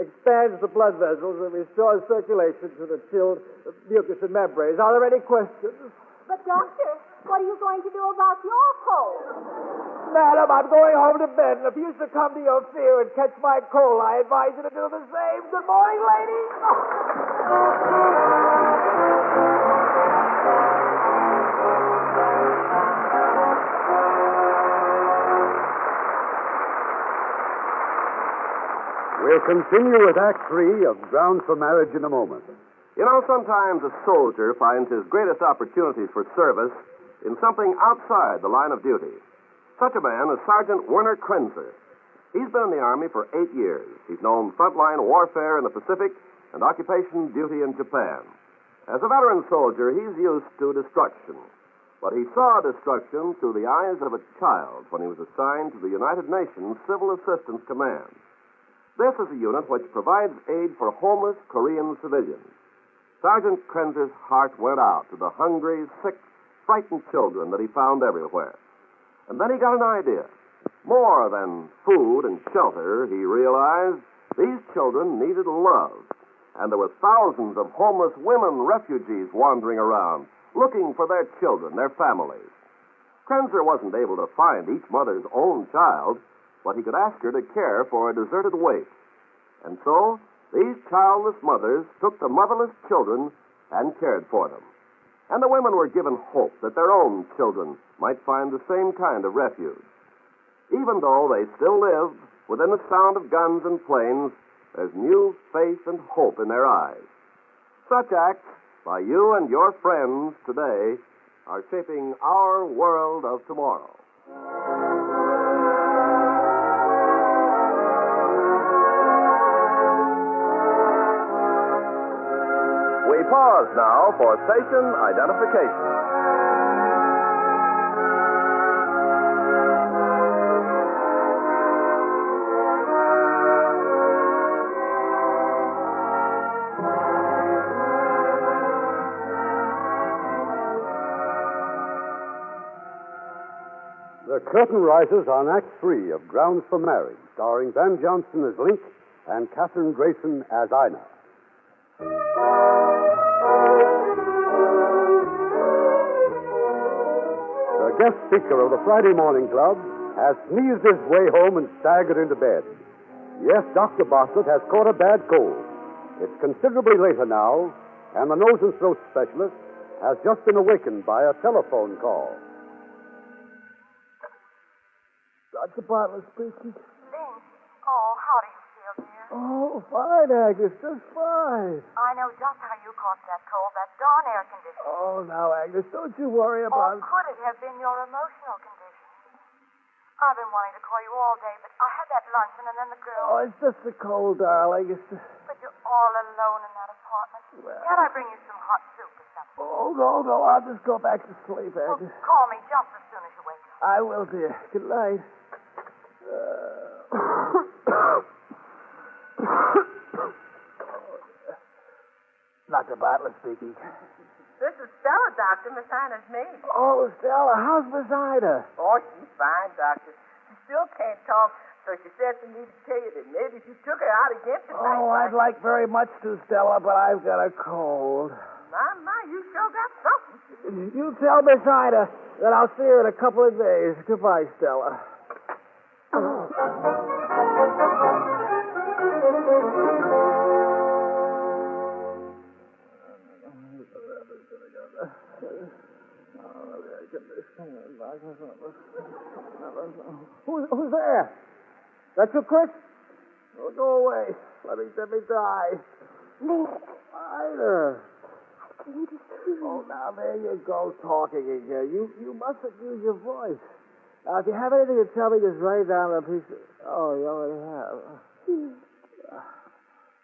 Speaker 5: expands the blood vessels and restores circulation to the chilled mucous and membranes. Are there any questions?
Speaker 7: But, Doctor, what are you going to do about your cold?
Speaker 5: Madam, I'm going home to bed, and if you succumb to your fear and catch my cold, I advise you to do the same. Good morning, ladies.
Speaker 2: We'll continue with Act 3 of Grounds for Marriage in a moment.
Speaker 9: You know, sometimes a soldier finds his greatest opportunities for service in something outside the line of duty. Such a man is Sergeant Werner Krenzer. He's been in the Army for 8 years. He's known frontline warfare in the Pacific and occupation duty in Japan. As a veteran soldier, he's used to destruction. But he saw destruction through the eyes of a child when he was assigned to the United Nations Civil Assistance Command. This is a unit which provides aid for homeless Korean civilians. Sergeant Krenzer's heart went out to the hungry, sick, frightened children that he found everywhere. And then he got an idea. More than food and shelter, he realized these children needed love. And there were thousands of homeless women refugees wandering around, looking for their children, their families. Krenzer wasn't able to find each mother's own child, but he could ask her to care for a deserted waif. And so, these childless mothers took the motherless children and cared for them. And the women were given hope that their own children might find the same kind of refuge. Even though they still lived within the sound of guns and planes, there's new faith and hope in their eyes. Such acts by you and your friends today are shaping our world of tomorrow. We pause now for station identification.
Speaker 2: The curtain rises on Act 3 of Grounds for Marriage, starring Van Johnson as Linc and Kathryn Grayson as Ina. The guest speaker of the Friday Morning Club has sneezed his way home and staggered into bed. Yes, Dr. Bartlett has caught a bad cold. It's considerably later now, and the nose and throat specialist has just been awakened by a telephone call.
Speaker 5: Dr. Bartlett speaking.
Speaker 6: Linc, oh, how do you feel, dear?
Speaker 5: Oh, fine, Agnes, just fine.
Speaker 6: I know just how you caught that cold, that darn air conditioner.
Speaker 5: Oh, now, Agnes, don't you worry about it.
Speaker 6: Or could it have been your emotional condition? I've been wanting to call you all day, but I had that luncheon and then the girl...
Speaker 5: Oh, it's just the cold, darling.
Speaker 6: But you're all alone in that apartment.
Speaker 5: Well...
Speaker 6: Can't I bring you some hot soup or something?
Speaker 5: Oh, no, I'll just go back to sleep, Agnes.
Speaker 6: Well, call me just as soon as you wake up.
Speaker 5: I will, dear. Good night. Dr. Bartlett speaking.
Speaker 8: This is Stella, Doctor. Miss Ina's maid.
Speaker 5: Oh, Stella, how's Miss Ida?
Speaker 8: Oh, she's fine, Doctor. She still can't talk, so she said for me to tell you that maybe if you took her out again tonight...
Speaker 5: Oh, I'd like very much to, Stella, but I've got a cold.
Speaker 8: My, you sure got something.
Speaker 5: You tell Miss Ida that I'll see her in a couple of days. Goodbye, Stella. Who's there? That you, Chris? Oh, go away. Let me die.
Speaker 4: Linc,
Speaker 5: Ida.
Speaker 4: I came to see you.
Speaker 5: Oh, now there you go talking again. You mustn't use your voice. Now, if you have anything to tell me, just write it down on a piece of... Oh, you already have.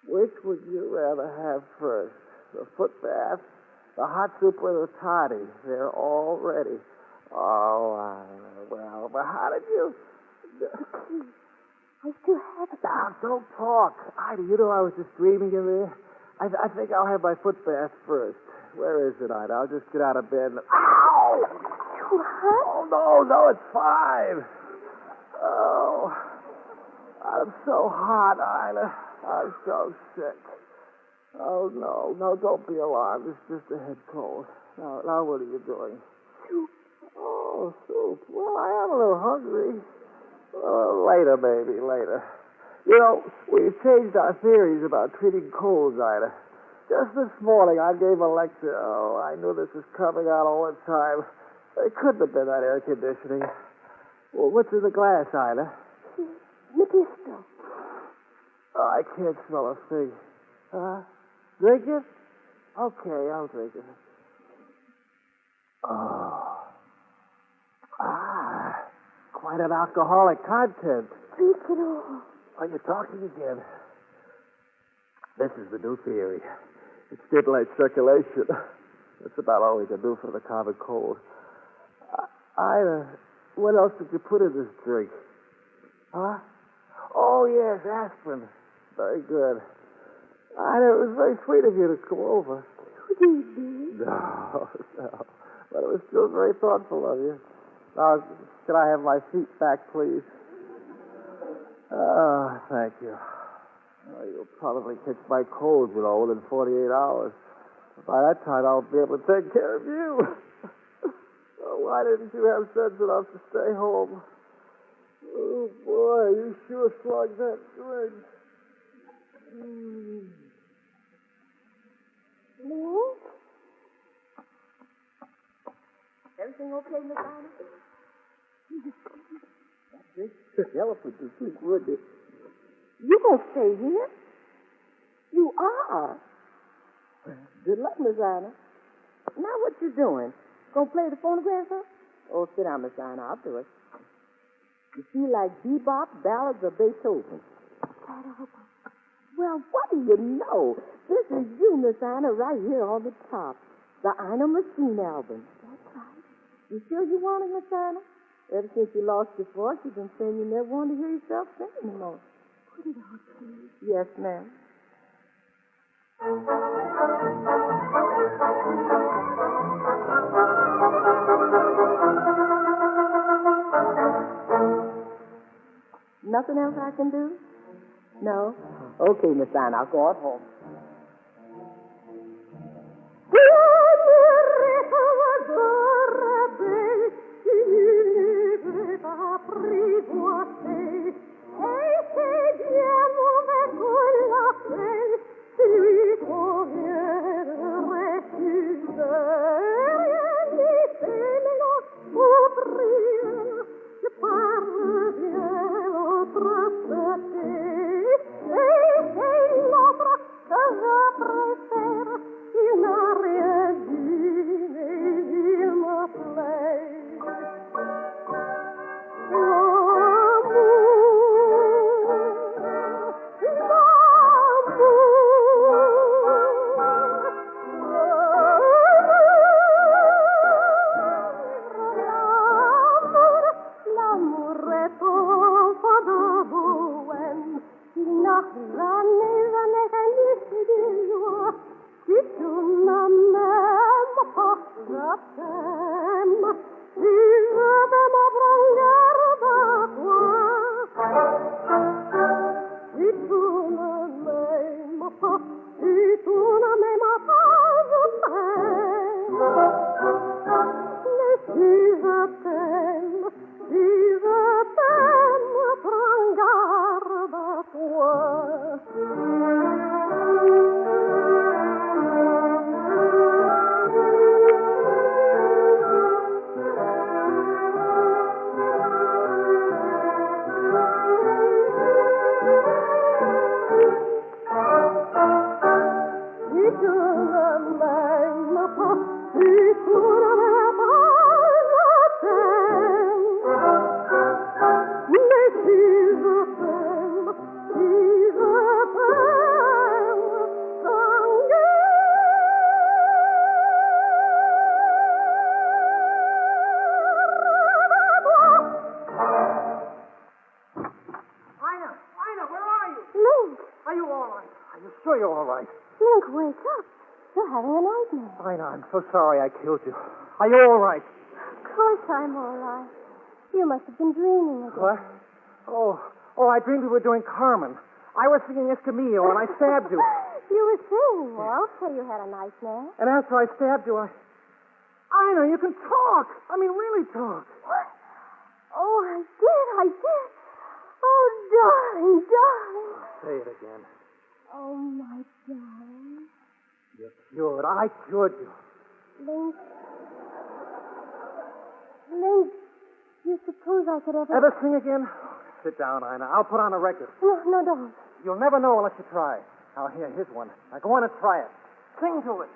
Speaker 5: Which would you rather have first? The foot bath, the hot soup, or the toddy? They're all ready. Oh, well, but how did you...
Speaker 4: I still have it.
Speaker 5: Now, don't talk. Ida, you know I was just dreaming in there. I think I'll have my foot bath first. Where is it, Ida? I'll just get out of bed and... Ow!
Speaker 4: Too hot?
Speaker 5: Oh, no, it's fine. Oh, I'm so hot, Ida. I'm so sick.
Speaker 10: Oh, no. No, don't be alarmed. It's just a head cold. Now what are you doing?
Speaker 8: Soup.
Speaker 10: Oh, soup. Well, I am a little hungry. Later, baby, later. You know, we've changed our theories about treating colds, Ida. Just this morning, I gave a lecture. Oh, I knew this was coming out all the time. It couldn't have been that air conditioning. Well, what's in the glass, Ida?
Speaker 8: Nabisco.
Speaker 10: Oh, I can't smell a thing. Drink it? Okay, I'll drink it. Oh. Quite an alcoholic content.
Speaker 8: Drink it all.
Speaker 10: Are you talking again? This is the new theory. It stimulates circulation. That's about all we can do for the common cold. Ida, what else did you put in this drink? Huh? Oh, yes, aspirin. Very good. Ida, it was very sweet of you to come over. No. But it was still very thoughtful of you. Now, can I have my seat back, please? Oh, thank you. Oh, you'll probably catch my cold, within 48 hours. By that time, I'll be able to take care of you. Oh, why didn't you have sense enough to stay home? Oh, boy, you sure slugged that drink.
Speaker 8: Linc? Everything okay, Miss Ida?
Speaker 10: The elephant is sleep, wouldn't it?
Speaker 8: You gonna stay here? You are. Good luck, Miss Ida. Now what you doing? Gonna play the phonograph, huh? Oh, sit down, Miss Ida. I'll do it. You feel like bebop, ballads, or Beethoven? Well, what do you know? This is you, Miss Ina, right here on the top. The Ina Massine album. That's right. You sure you want it, Miss Ina? Ever since you lost your voice, you've been saying you never wanted to hear yourself sing anymore. Put it on, please. Yes, ma'am. Nothing else I can do? No? Okay, Miss Anne, I'll go on home.
Speaker 5: I'm so sorry I killed you. Are you all right?
Speaker 4: Of course I'm all right. You must have been dreaming again.
Speaker 5: What? Oh, I dreamed we were doing Carmen. I was singing Escamillo, and I stabbed you.
Speaker 4: You were singing. Well, okay, you had a nice nap.
Speaker 5: And after I stabbed you, I know you can talk. I mean, really talk.
Speaker 4: What? Oh, I did. Oh, darling.
Speaker 5: Say it again.
Speaker 4: Oh, my darling.
Speaker 5: You're cured. I cured you.
Speaker 4: Linc, you suppose I could ever...
Speaker 5: Ever sing again? Sit down, Ina. I'll put on a record.
Speaker 4: No, don't.
Speaker 5: You'll never know unless you try. Now, here's one. Now, go on and try it. Sing to it.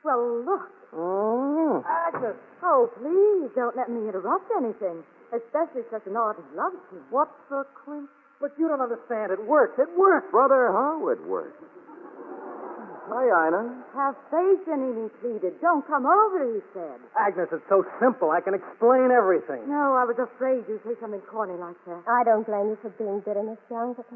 Speaker 6: Well, look.
Speaker 5: Agnes!
Speaker 6: Oh, please, don't let me interrupt anything, especially such an ardent love scene.
Speaker 5: What's the clinch? But you don't understand. It works. It works.
Speaker 1: Brother, how it works. Hi, Ina.
Speaker 6: Have faith in him, he pleaded. Don't come over, he said.
Speaker 5: Agnes, it's so simple. I can explain everything.
Speaker 6: No, I was afraid you'd say something corny like that.
Speaker 4: I don't blame you for being bitter, Miss Young, but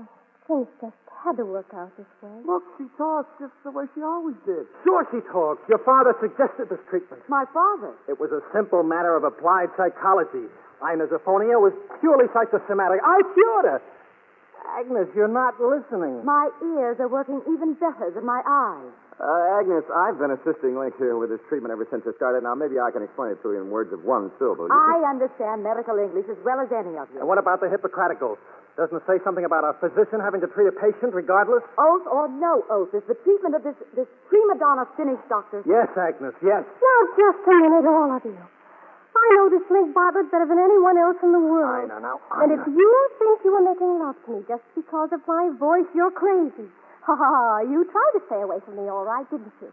Speaker 4: things just had to work out this way.
Speaker 10: Look, she talks just the way she always did.
Speaker 5: Sure she talks. Your father suggested this treatment.
Speaker 6: My father.
Speaker 5: It was a simple matter of applied psychology. Ina's aphonia was purely psychosomatic. I cured her. Agnes, you're not listening.
Speaker 6: My ears are working even better than my eyes.
Speaker 1: Agnes, I've been assisting Linc here with this treatment ever since it started. Now, maybe I can explain it to you in words of one syllable.
Speaker 6: I understand medical English as well as any of you.
Speaker 5: And what about the Hippocratic Oath? Doesn't it say something about a physician having to treat a patient regardless?
Speaker 6: Oath or no oath, is the treatment of this prima donna finished, Doctor?
Speaker 5: Yes, Agnes, yes.
Speaker 4: Now, just a minute, all of you. I know this Linc Bartlett better than anyone else in the world.
Speaker 5: Ina.
Speaker 4: And if you think you were making love to me just because of my voice, you're crazy. Ha ha, you tried to stay away from me, all right, didn't you?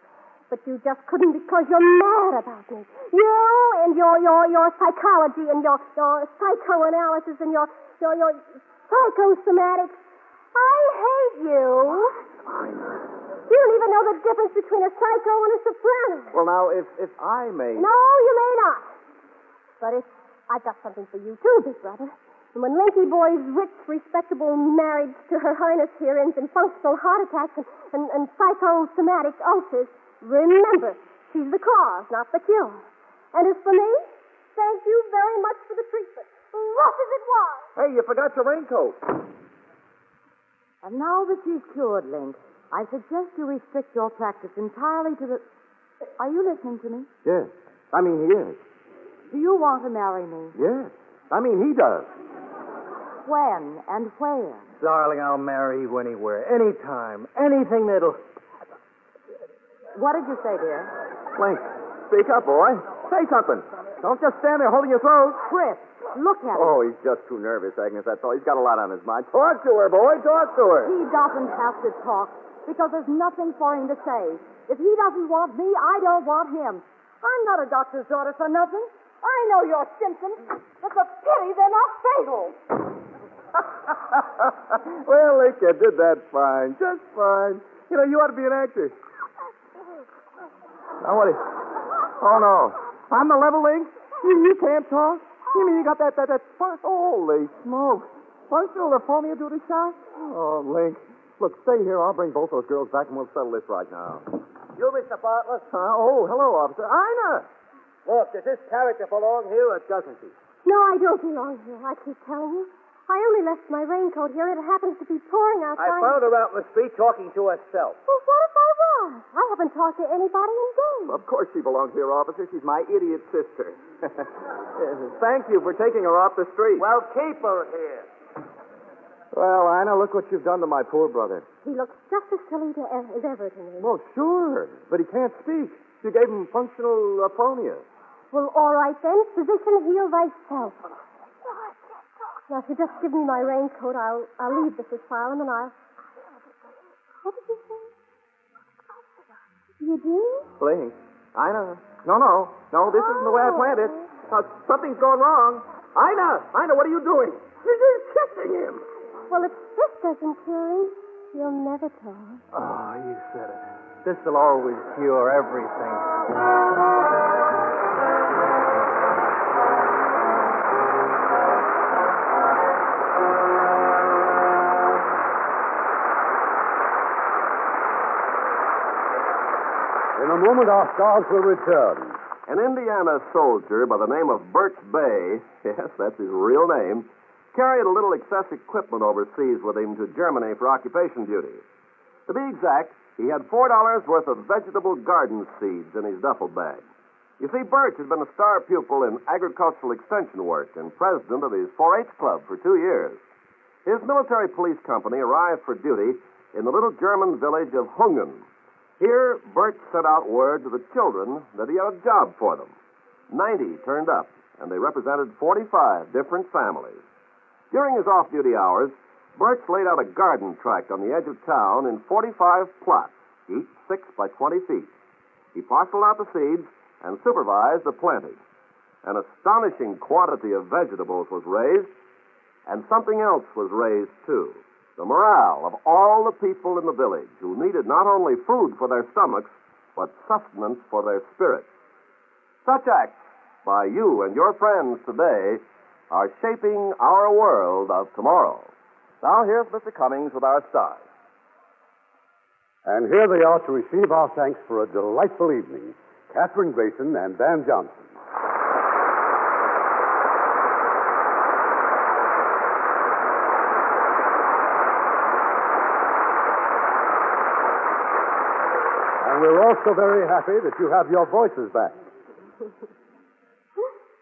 Speaker 4: But you just couldn't because you're mad about me. You and your psychology and your psychoanalysis and your psychosomatics. I hate you. You don't even know the difference between a psycho and a soprano.
Speaker 1: Well, now, if I may...
Speaker 4: No, you may not. But I've got something for you, too, big brother. And when Linky Boy's rich, respectable marriage to Her Highness here ends in functional heart attacks and psychosomatic ulcers, remember, she's the cause, not the cure. And as for me, thank you very much for the treatment, rough as it was.
Speaker 1: Hey, you forgot your raincoat.
Speaker 6: And now that she's cured, Linc, I suggest you restrict your practice entirely to the... Are you listening to me?
Speaker 1: Yes. I mean, he is.
Speaker 6: Do you want to marry me?
Speaker 1: Yes. I mean, he does.
Speaker 6: When and where?
Speaker 5: Darling, I'll marry you anywhere, anytime, anything that'll...
Speaker 6: What did you say, dear?
Speaker 1: Linc, speak up, boy. Say something. Don't just stand there holding your throat.
Speaker 6: Chris, look at him.
Speaker 1: Oh, he's just too nervous, Agnes, that's all. He's got a lot on his mind. Talk to her, boy. Talk to her.
Speaker 6: He doesn't have to talk because there's nothing for him to say. If he doesn't want me, I don't want him. I'm not a doctor's daughter for nothing. I know your symptoms. It's a pity they're not fatal.
Speaker 1: Well, Linc, you did that fine. Just fine. You know, you ought to be an actor. Now, what is... Oh, no. I'm the level, Linc? You can't talk? You mean you got that... Holy smoke. Functional aphonia due to shock? Oh, Linc. Look, stay here. I'll bring both those girls back and we'll settle this right now.
Speaker 5: You, Mr. Bartlett?
Speaker 1: Oh, hello, officer. Ina!
Speaker 5: Look, does this character belong here or doesn't he?
Speaker 4: No, I don't belong here, I keep telling you. I only left my raincoat here, and it happens to be pouring outside.
Speaker 5: I found her out in the street talking to herself.
Speaker 4: Well, what if I was? I haven't talked to anybody in days.
Speaker 1: Of course she belongs here, officer. She's my idiot sister. Thank you for taking her off the street.
Speaker 5: Well, keep her here.
Speaker 1: Well, Ina, look what you've done to my poor brother.
Speaker 4: He looks just as silly as ever to me.
Speaker 1: Well, sure, but he can't speak. You gave him functional aphonia.
Speaker 4: Well, all right then. Physician, heal thyself. Now, if you just give me my raincoat, I'll leave this asylum and I'll... What did you say? You do?
Speaker 1: Linc. Ina. No, this isn't the way I planned it. Something's gone wrong. Ina, what are you doing? You're kissing him.
Speaker 4: Well, if this doesn't cure him, you'll never talk.
Speaker 5: Oh, you said it. This will always cure everything.
Speaker 2: In a moment, our stars will return.
Speaker 9: An Indiana soldier by the name of Birch Bay, yes, that's his real name, carried a little excess equipment overseas with him to Germany for occupation duty. To be exact, he had $4 worth of vegetable garden seeds in his duffel bag. You see, Birch has been a star pupil in agricultural extension work and president of his 4-H club for 2 years. His military police company arrived for duty in the little German village of Hungen. Here, Birch sent out word to the children that he had a job for them. 90 turned up, and they represented 45 different families. During his off-duty hours, Birch laid out a garden tract on the edge of town in 45 plots, each 6 by 20 feet. He parceled out the seeds and supervised the planting. An astonishing quantity of vegetables was raised, and something else was raised, too. The morale of all the people in the village who needed not only food for their stomachs, but sustenance for their spirits. Such acts by you and your friends today are shaping our world of tomorrow. Now here's Mr. Cummings with our stars.
Speaker 2: And here they are to receive our thanks for a delightful evening. Kathryn Grayson and Dan Johnson. We're also very happy that you have your voices back.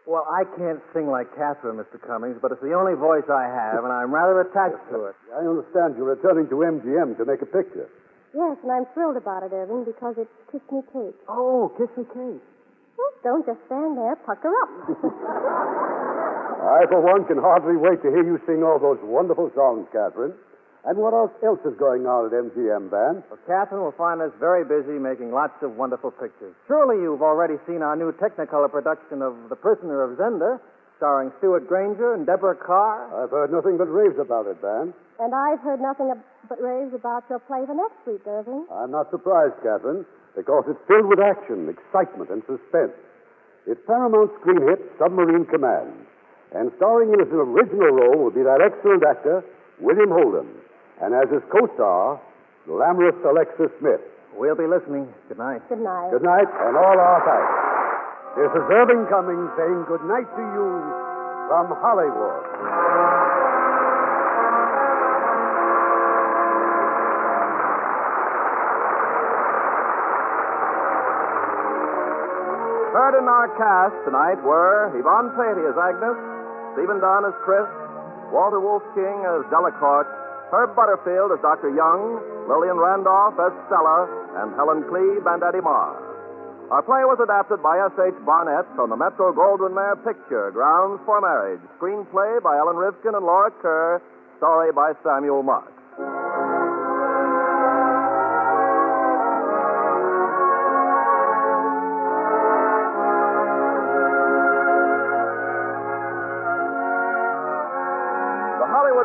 Speaker 5: Well, I can't sing like Kathryn, Mr. Cummings, but it's the only voice I have, and I'm rather attached to it.
Speaker 2: I understand you're returning to MGM to make a picture.
Speaker 4: Yes, and I'm thrilled about it, Irving, because it's Kiss Me Kate.
Speaker 5: Oh, Kiss Me Kate.
Speaker 4: Well, don't just stand there. Pucker up.
Speaker 2: I, for one, can hardly wait to hear you sing all those wonderful songs, Kathryn. And what else is going on at MGM, Van?
Speaker 5: Well, Kathryn will find us very busy making lots of wonderful pictures. Surely you've already seen our new Technicolor production of The Prisoner of Zenda, starring Stuart Granger and Deborah Carr.
Speaker 2: I've heard nothing but raves about it, Van.
Speaker 4: And I've heard nothing but raves about your play the next week, Irving.
Speaker 2: I'm not surprised, Kathryn, because it's filled with action, excitement, and suspense. It's Paramount screen hit Submarine Command. And starring in his original role will be that excellent actor, William Holden. And as his co-star, glamorous Alexis Smith.
Speaker 5: We'll be listening. Good night.
Speaker 4: Good night.
Speaker 2: Good night, and all our thanks. This is Irving Cummings saying good night to you from Hollywood.
Speaker 9: Heard in our cast tonight were Yvonne Patey as Agnes, Stephen Dunn as Chris, Walter Wolf King as Delacorte, Herb Butterfield as Dr. Young, Lillian Randolph as Stella, and Helen Cleve and Eddie Marr. Our play was adapted by S.H. Barnett from the Metro-Goldwyn-Mayer picture, Grounds for Marriage. Screenplay by Ellen Rivkin and Laura Kerr. Story by Samuel Marks.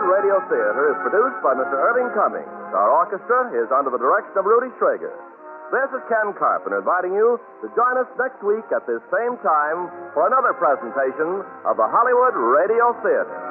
Speaker 9: Radio Theatre is produced by Mr. Irving Cummings. Our orchestra is under the direction of Rudy Schrager. This is Ken Carpenter inviting you to join us next week at this same time for another presentation of the Hollywood Radio Theatre.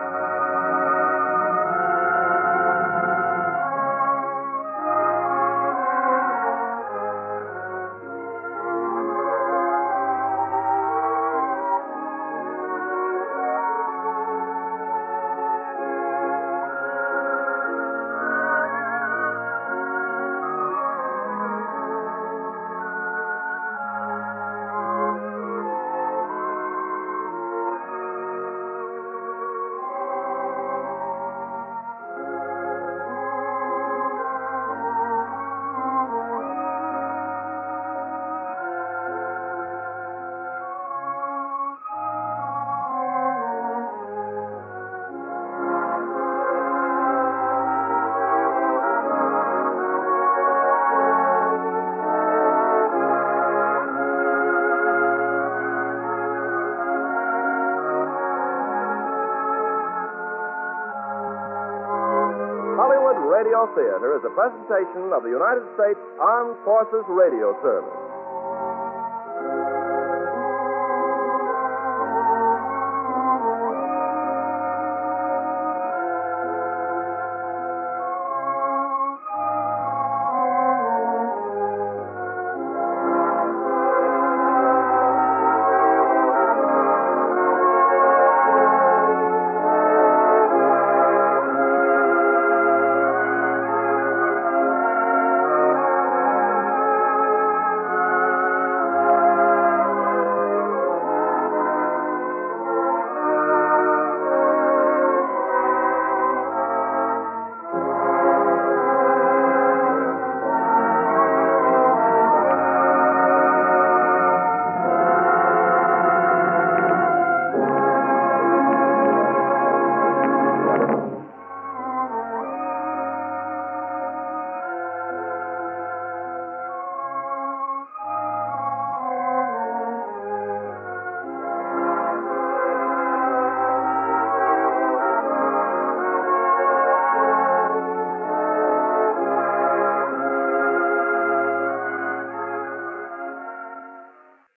Speaker 9: Radio Theatre is a presentation of the United States Armed Forces Radio Service.